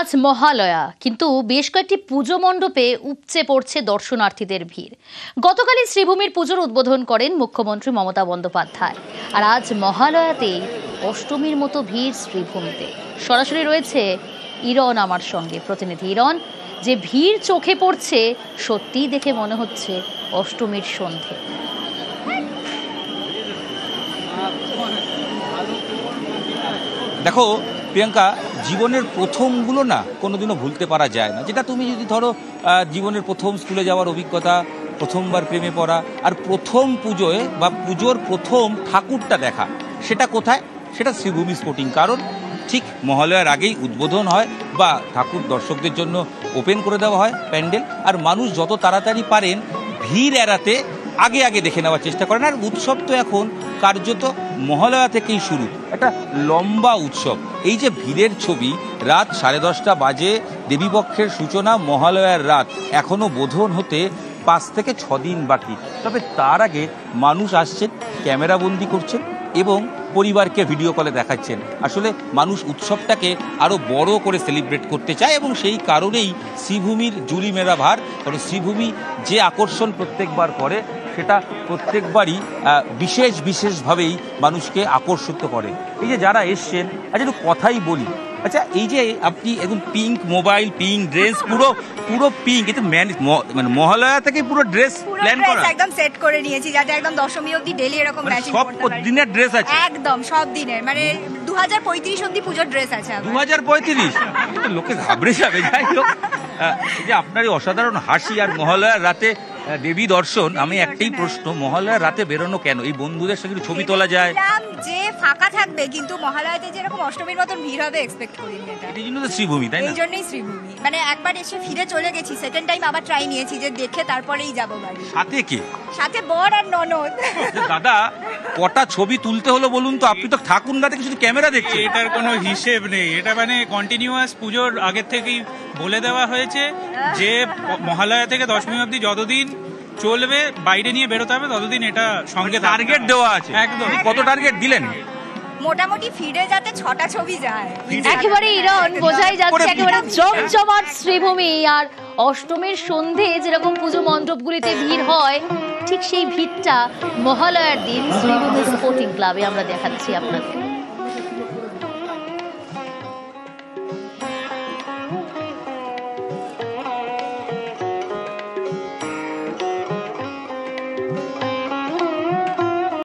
আজ মহালয়া, কিন্তু বেশ কয়েকটি পুজো মণ্ডপে উপচে পড়ছে দর্শনার্থীদের ভিড়। গতকালই শ্রীভূমির পুজোর উদ্বোধন করেন মুখ্যমন্ত্রী মমতা বন্দ্যোপাধ্যায়। আর আজ মহালয়াতেই অষ্টমীর মতো ভিড় শ্রীভূমিতে। সরাসরি রয়েছে ইরন আমার সঙ্গে, প্রতিনিধি ইরন। যে ভিড় চোখে পড়ছে, সত্যিই দেখে মনে হচ্ছে অষ্টমীর সন্ধে। দেখো প্রিয়াঙ্কা, জীবনের প্রথমগুলো না কোনোদিনও ভুলতে পারা যায় না। যেটা তুমি যদি ধরো জীবনের প্রথম স্কুলে যাওয়ার অভিজ্ঞতা, প্রথমবার প্রেমে পড়া, আর প্রথম পুজোয় বা পুজোর প্রথম ঠাকুরটা দেখা, সেটা কোথায়? সেটা শ্রীভূমি স্পোর্টিং। কারণ ঠিক মহালয়ার আগেই উদ্বোধন হয় বা ঠাকুর দর্শকদের জন্য ওপেন করে দেওয়া হয় প্যান্ডেল, আর মানুষ যত তাড়াতাড়ি পারেন ভিড় এড়াতে আগে আগে দেখে নেওয়ার চেষ্টা করেন। আর উৎসব তো এখন কার্যত মহালয়া থেকেই শুরু, একটা লম্বা উৎসব। এই যে ভিড়ের ছবি, রাত 10:30 বাজে, দেবীপক্ষের সূচনা, মহালয়ার রাত এখনও বোধন হতে 5 থেকে 6 দিন বাকি। তবে তার আগে মানুষ আসছেন, ক্যামেরাবন্দি করছেন এবং পরিবারকে ভিডিও কলে দেখাচ্ছেন। আসলে মানুষ উৎসবটাকে আরও বড় করে সেলিব্রেট করতে চায় এবং সেই কারণেই শ্রীভূমির জুলি মেরা ভার। কারণ শ্রীভূমি যে আকর্ষণ প্রত্যেকবার করে, সেটা প্রত্যেকবারই বিশেষভাবেই মানুষকে আকর্ষিত করে। এই যে যারা এসছেন, আচ্ছা একটু কথাই বলি। আচ্ছা, এই যে আপনি একদম পিঙ্ক মোবাইল, পিঙ্ক ড্রেস, পুরো পিঙ্ক, এটা মানে মহালয়া থেকে পুরো ড্রেস প্ল্যান করা, একদম সেট করে নিয়েছি যাতে একদম দশমী অবধি ডেলি এরকম ম্যাচিং করতে পারি। সব দিনের ড্রেস আছে একদম, সব দিনের, মানে 2035 অবধি পুজোর ড্রেস আছে। 2035 লোকে ঘাবড়ে যাবে। যাই হোক, এই যে আপনার এই অসাধারণ হাসি আর মহালয়ার রাতে দেবী দর্শন, আমি একটাই প্রশ্ন, মহালয়ার রাতে বেরোনো কেন? এই বন্ধুদের সঙ্গে ছবি তোলা যায়, যে ফাঁকা থাকবে, কিন্তু মহালয়াতে যেরকম অষ্টমীর মতন ভিড় হবে এক্সপেক্ট করিনি। এই জন্য তো শ্রীভূমি, তাই না? এই জন্যই শ্রীভূমি, মানে একবার এসে ফিরে চলে গেছি, সেকেন্ড টাইম আবার ট্রাই নিয়েছি যে দেখে তারপরেই যাবো বাড়ি। সাথে কে? সাথে বর আর ননদ। দাদা, কটা ছবি তুলতে হলো বলুন তো? আপনি তো ঠাকুর না দেখে শুধু ক্যামেরা দেখছেন। এটার কোনো হিসেব নেই, এটা মানে কন্টিনিউয়াস পুজোর আগের থেকেই বলে দেওয়া হয়েছে যে মহালয়া থেকে দশমী অবধি যতদিন চলবে, বাইরে নিয়ে বেরোতে হবে ততদিন, এটা সঙ্গে টার্গেট দেওয়া আছে। একদম। কত টার্গেট দিলেন? মোটামুটি ফিরে যাতে 6টা ছবি যায়। একেবারে ইরন, বোঝাই যাচ্ছে একেবারে জমজমাট শ্রীভূমি। আর অষ্টমীর সন্ধে যেরকম পুজো মণ্ডপগুলিতে ভিড় হয়, ঠিক সেই ভিড়টা মহালয়ার দিন শ্রীভূমি স্পোর্টিং ক্লাবে আমরা দেখাচ্ছি আপনাদের।